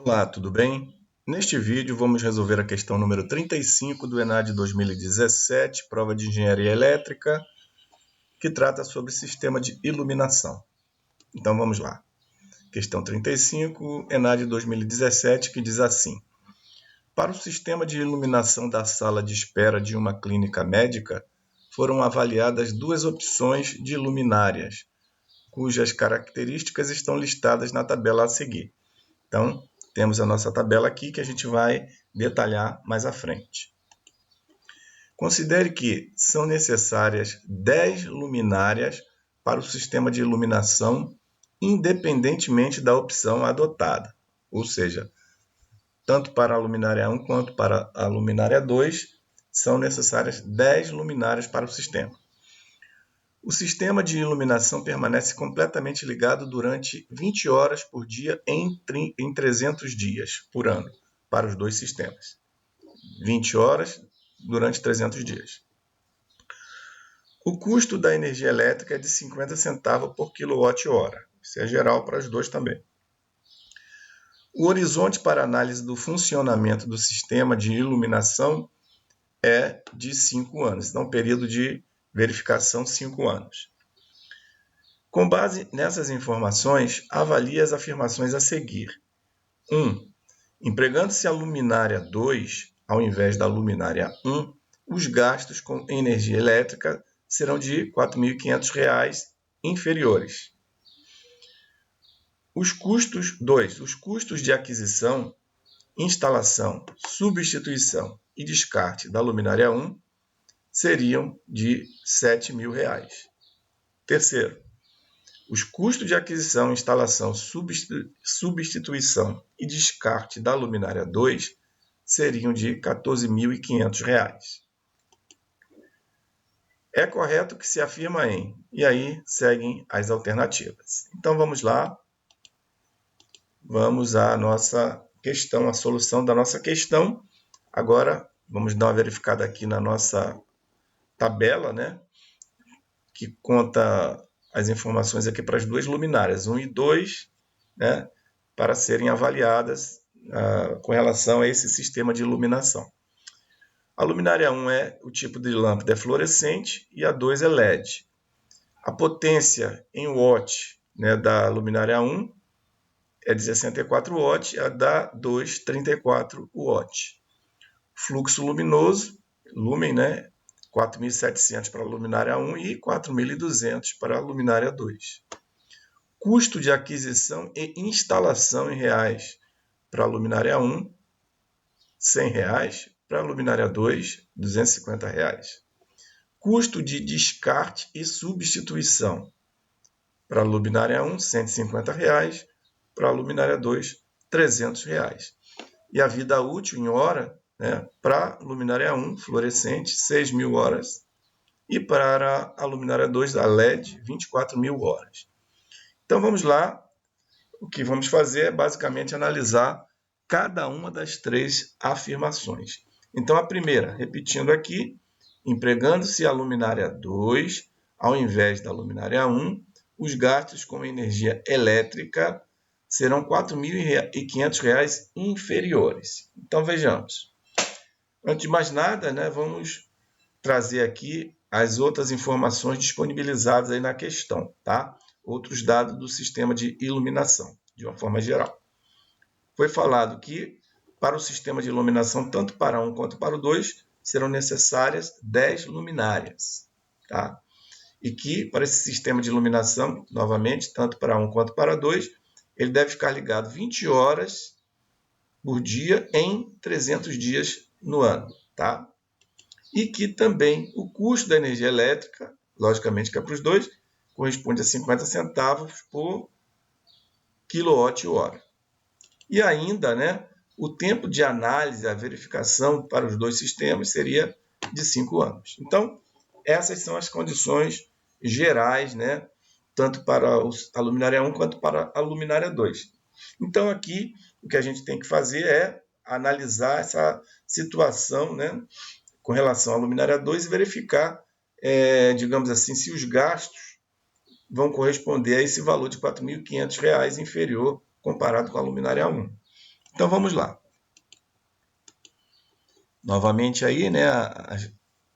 Olá, tudo bem? Neste vídeo vamos resolver a questão número 35 do ENAD 2017, prova de Engenharia Elétrica, que trata sobre sistema de iluminação. Então vamos lá. Questão 35, ENAD 2017, que diz assim: para o sistema de iluminação da sala de espera de uma clínica médica, foram avaliadas duas opções de luminárias, cujas características estão listadas na tabela a seguir. Então, temos a nossa tabela aqui que a gente vai detalhar mais à frente. Considere que são necessárias 10 luminárias para o sistema de iluminação, independentemente da opção adotada. Ou seja, tanto para a luminária 1 quanto para a luminária 2, são necessárias 10 luminárias para o sistema. O sistema de iluminação permanece completamente ligado durante 20 horas por dia em 300 dias por ano, para os dois sistemas. 20 horas durante 300 dias. O custo da energia elétrica é de 50 centavos por quilowatt-hora. Isso é geral para os dois também. O horizonte para análise do funcionamento do sistema de iluminação é de 5 anos. Então, período de verificação, 5 anos. Com base nessas informações, avalie as afirmações a seguir. 1. Empregando-se a luminária 2, ao invés da luminária 1, os gastos com energia elétrica serão de R$ 4.500 inferiores. Os custos de aquisição, instalação, substituição e descarte da luminária 1 seriam de R$ 7.000. Terceiro, os custos de aquisição, instalação, substituição e descarte da luminária 2 seriam de R$ 14.500. É correto que se afirma em... E aí seguem as alternativas. Então vamos lá. Vamos à nossa questão, a solução da nossa questão. Agora vamos dar uma verificada aqui na nossa tabela, né? Que conta as informações aqui para as duas luminárias, 1 e 2, né, para serem avaliadas com relação a esse sistema de iluminação. A luminária 1 é o tipo de lâmpada fluorescente e a 2 é LED. A potência em watt, né, da luminária 1 é de 64 watts, a da 2, 34 watts. Fluxo luminoso, lumen, né, 4.700 para a luminária 1 e 4.200 para a luminária 2. Custo de aquisição e instalação em reais para a luminária 1, R$ 100. Para a luminária 2, R$ 250. Custo de descarte e substituição para a luminária 1, R$ 150. Para a luminária 2, R$ 300. E a vida útil em hora, né, para a luminária 1, fluorescente, 6.000 horas. E para a luminária 2, a LED, 24.000 horas. Então vamos lá. O que vamos fazer é basicamente analisar cada uma das três afirmações. Então a primeira, repetindo aqui, empregando-se a luminária 2, ao invés da luminária 1, os gastos com energia elétrica serão R$ 4.500 inferiores. Então vejamos. Antes de mais nada, né, vamos trazer aqui as outras informações disponibilizadas aí na questão, tá? Outros dados do sistema de iluminação, de uma forma geral. Foi falado que para o sistema de iluminação, tanto para um quanto para o 2, serão necessárias 10 luminárias, tá? E que para esse sistema de iluminação, novamente, tanto para um quanto para 2, ele deve ficar ligado 20 horas por dia em 300 dias no ano, tá? E que também o custo da energia elétrica, logicamente que é para os dois, corresponde a 50 centavos por quilowatt-hora. E ainda, né, o tempo de análise, a verificação para os dois sistemas seria de 5 anos. Então, essas são as condições gerais, né, tanto para a luminária 1 quanto para a luminária 2. Então, aqui, o que a gente tem que fazer é analisar essa situação, né, com relação à luminária 2 e verificar, digamos assim, se os gastos vão corresponder a esse valor de R$ 4.500 inferior comparado com a luminária 1. Então vamos lá. Novamente aí, né,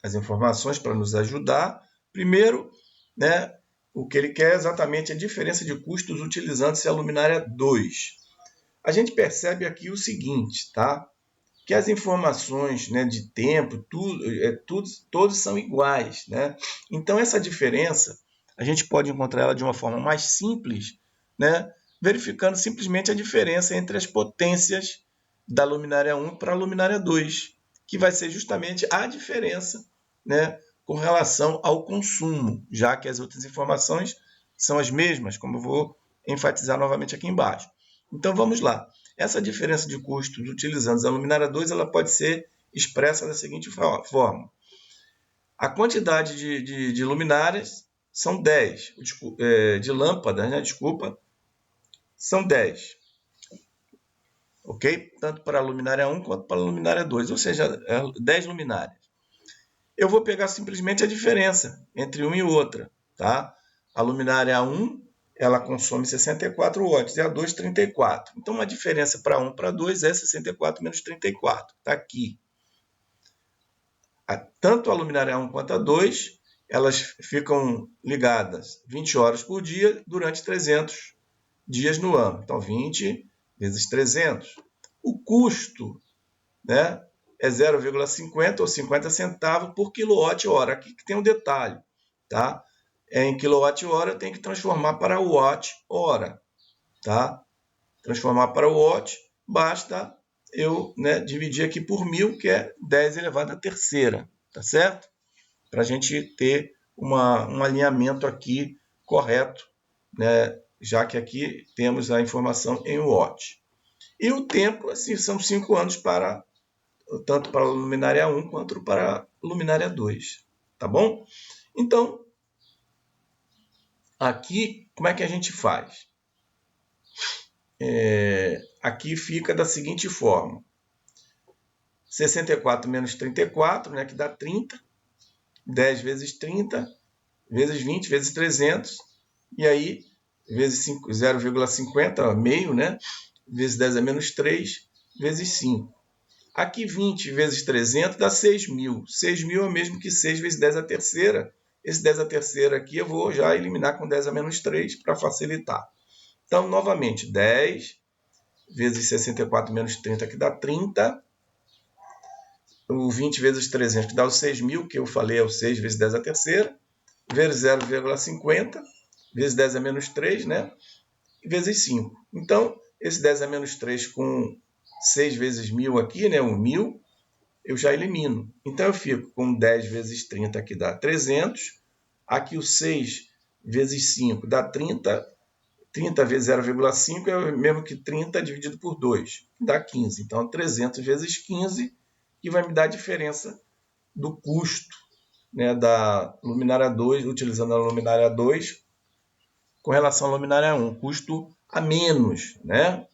as informações para nos ajudar. Primeiro, né, o que ele quer é exatamente a diferença de custos utilizando-se a luminária 2. A gente percebe aqui o seguinte, tá? Que as informações, né, de tempo, todos são iguais, né? Então essa diferença a gente pode encontrar ela de uma forma mais simples, né? Verificando simplesmente a diferença entre as potências da luminária 1 para a luminária 2, que vai ser justamente a diferença, né, com relação ao consumo, já que as outras informações são as mesmas, como eu vou enfatizar novamente aqui embaixo. Então vamos lá. Essa diferença de custos utilizando a luminária 2 ela pode ser expressa da seguinte forma. A quantidade de luminárias são 10, de lâmpadas, né, desculpa, são 10. Ok? Tanto para a luminária 1 quanto para a luminária 2, ou seja, 10 luminárias. Eu vou pegar simplesmente a diferença entre uma e outra. Tá? A luminária 1 ela consome 64 watts e a 2, 34. Então, a diferença para 1 para 2 é 64 menos 34. Está aqui. Tanto a luminária 1 quanto a 2, elas ficam ligadas 20 horas por dia durante 300 dias no ano. Então, 20 vezes 300. O custo, né, é 0,50 ou 50 centavos por quilowatt-hora. Aqui que tem um detalhe. Tá? Em quilowatt-hora eu tenho que transformar para watt-hora. Tá? Transformar para watt, basta eu, né, dividir aqui por 1000, que é 10 elevado à terceira. Tá certo? Para a gente ter um alinhamento aqui correto, né, já que aqui temos a informação em watt. E o tempo, assim, são 5 anos tanto para a luminária 1 quanto para a luminária 2. Tá bom? Então, aqui, como é que a gente faz? Aqui fica da seguinte forma. 64 menos 34, né, que dá 30. 10 vezes 30, vezes 20, vezes 300. E aí, vezes 0,50, meio, né? Vezes 10 é menos 3, vezes 5. Aqui 20 vezes 300 dá 6.000. 6.000 é o mesmo que 6 vezes 10 à terceira. Esse 10 à terceira aqui eu vou já eliminar com 10 a menos 3 para facilitar. Então, novamente, 10 vezes 64 menos 30, que dá 30. O 20 vezes 300, que dá os 6.000, que eu falei é o 6 vezes 10 à terceira, vezes 0,50, vezes 10 a menos 3, né? Vezes 5. Então, esse 10 a menos 3 com 6 vezes 1.000 aqui, né? O 1.000, eu já elimino. Então, eu fico com 10 vezes 30, que dá 300. Aqui o 6 vezes 5 dá 30. 30 vezes 0,5 é o mesmo que 30 dividido por 2, dá 15. Então, 300 vezes 15, que vai me dar a diferença do custo, né, da luminária 2, utilizando a luminária 2, com relação à luminária 1, custo a menos, né?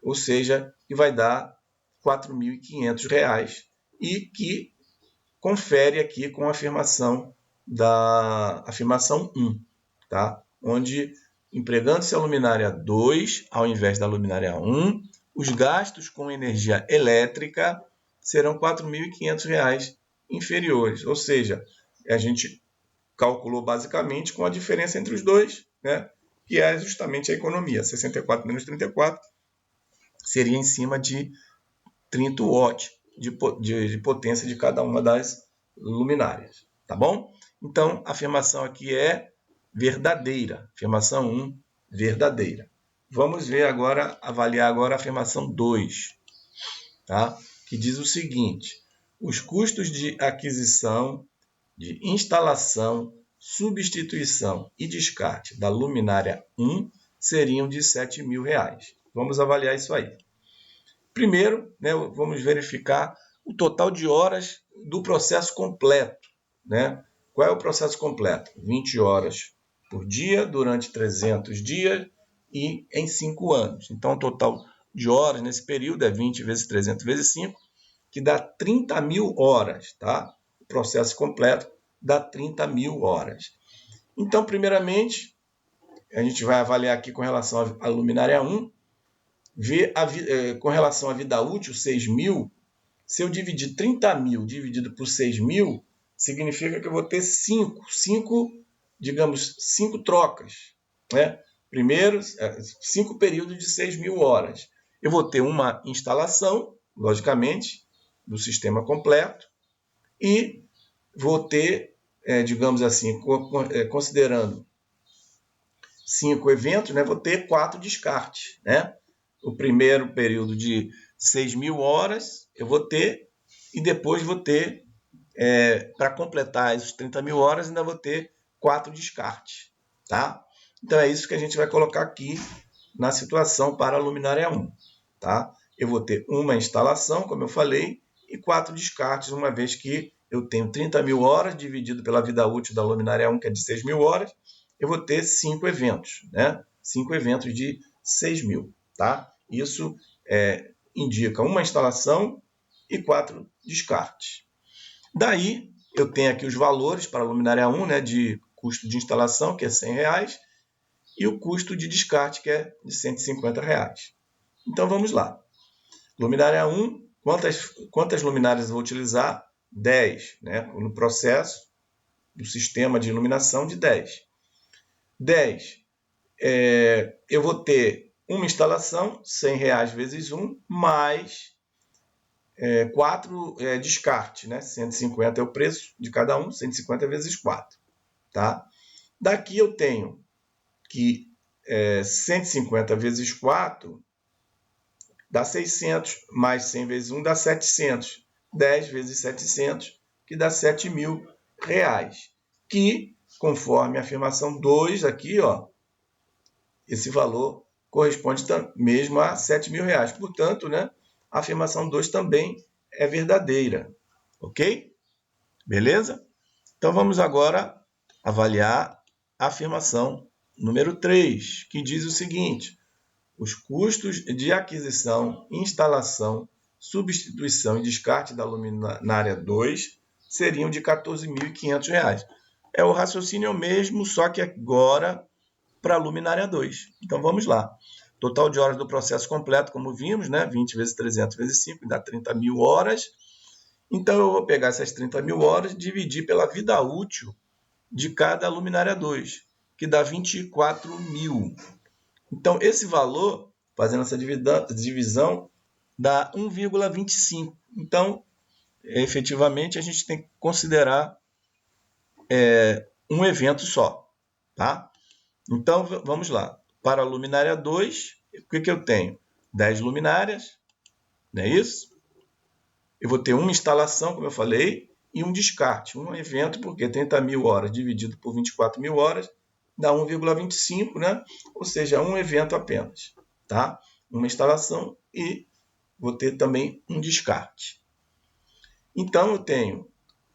Ou seja, que vai dar R$ 4.500 e que confere aqui com a afirmação da afirmação 1, tá? Onde, empregando-se a luminária 2 ao invés da luminária 1, os gastos com energia elétrica serão R$ 4.500 inferiores. Ou seja, a gente calculou basicamente com a diferença entre os dois, né? Que é justamente a economia. 64 menos 34 seria em cima de 30 watts de potência de cada uma das luminárias. Tá bom? Então, a afirmação aqui é verdadeira. Afirmação 1, verdadeira. Vamos ver agora, avaliar agora a afirmação 2, tá? Que diz o seguinte: os custos de aquisição, de instalação, substituição e descarte da luminária 1 seriam de R$ 7.000. Vamos avaliar isso aí. Primeiro, né, vamos verificar o total de horas do processo completo. Né? Qual é o processo completo? 20 horas por dia, durante 300 dias e em 5 anos. Então, o total de horas nesse período é 20 vezes 300 vezes 5, que dá 30.000 horas. Tá? O processo completo dá 30.000 horas. Então, primeiramente, a gente vai avaliar aqui com relação à luminária 1, ver com relação à vida útil, 6.000, se eu dividir 30.000 dividido por 6.000, significa que eu vou ter 5 trocas, né? Primeiro, 5 períodos de 6.000 horas. Eu vou ter uma instalação, logicamente, do sistema completo, e vou ter, digamos assim, considerando 5 eventos, né, vou ter 4 descartes, né? O primeiro período de 6.000 horas eu vou ter, e depois vou ter, para completar as 30.000 horas, ainda vou ter 4 descartes, tá? Então é isso que a gente vai colocar aqui na situação para a luminária 1, tá? Eu vou ter uma instalação, como eu falei, e 4 descartes, uma vez que eu tenho 30.000 horas dividido pela vida útil da luminária 1, que é de 6.000 horas, eu vou ter 5 eventos, né? 5 eventos de 6.000, tá? Isso indica uma instalação e 4 descartes. Daí, eu tenho aqui os valores para a luminária 1, né, de custo de instalação, que é R$100, e o custo de descarte, que é de R$150. Então, vamos lá. Luminária 1, quantas luminárias eu vou utilizar? 10, né? No processo do sistema de iluminação de 10. 10. Eu vou ter uma instalação, R$100 vezes 1, mais 4 descarte, né? 150 é o preço de cada um, 150 vezes 4. Tá? Daqui eu tenho que 150 vezes 4 dá 600, mais 100 vezes 1 dá 700. 10 vezes 700, que dá R$7.000. Que, conforme a afirmação 2 aqui, ó, esse valor corresponde mesmo a R$7.000. Portanto, né, a afirmação 2 também é verdadeira. Ok? Beleza? Então, vamos agora avaliar a afirmação número 3, que diz o seguinte: os custos de aquisição, instalação, substituição e descarte da luminária 2 seriam de R$14.500. É o raciocínio mesmo, só que agora para a luminária 2. Então, vamos lá. Total de horas do processo completo, como vimos, né? 20 vezes 300 vezes 5, dá 30.000 horas. Então, eu vou pegar essas 30.000 horas e dividir pela vida útil de cada luminária 2, que dá 24.000. Então, esse valor, fazendo essa divisão, dá 1,25. Então, efetivamente, a gente tem que considerar um evento só, tá? Então, vamos lá. Para a luminária 2, o que eu tenho? 10 luminárias, não é isso? Eu vou ter uma instalação, como eu falei, e um descarte, um evento, porque 30.000 horas dividido por 24.000 horas dá 1,25, né? Ou seja, um evento apenas, tá? Uma instalação e vou ter também um descarte. Então, eu tenho,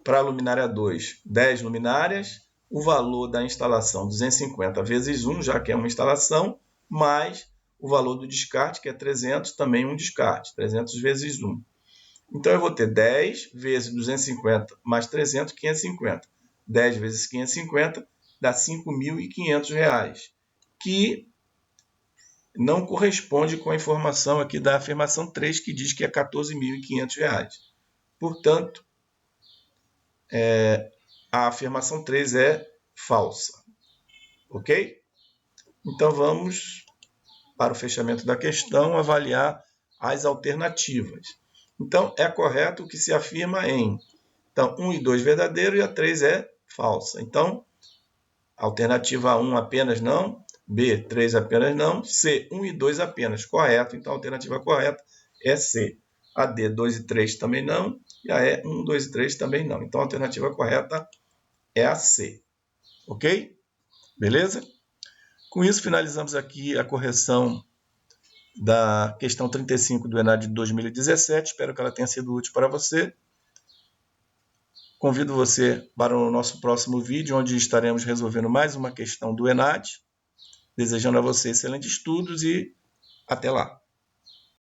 para a luminária 2, 10 luminárias, o valor da instalação 250 vezes 1, já que é uma instalação, mais o valor do descarte, que é 300, também um descarte, 300 vezes 1. Então, eu vou ter 10 vezes 250 mais 300, 550. 10 vezes 550 dá R$5.500, que não corresponde com a informação aqui da afirmação 3, que diz que é R$14.500. Portanto, a afirmação 3 é falsa. Ok? Então, vamos para o fechamento da questão, avaliar as alternativas. Então, é correto o que se afirma em. Então, 1 e 2 verdadeiro e a 3 é falsa. Então, alternativa 1 apenas não, B, 3 apenas não, C, 1 e 2 apenas, correto. Então, a alternativa correta é C. A D, 2 e 3 também não, e a E, 1, 2 e 3 também não. Então, a alternativa correta é a C. Ok? Beleza? Com isso, finalizamos aqui a correção da questão 35 do ENAD de 2017. Espero que ela tenha sido útil para você. Convido você para o nosso próximo vídeo, onde estaremos resolvendo mais uma questão do ENAD. Desejando a você excelentes estudos e até lá.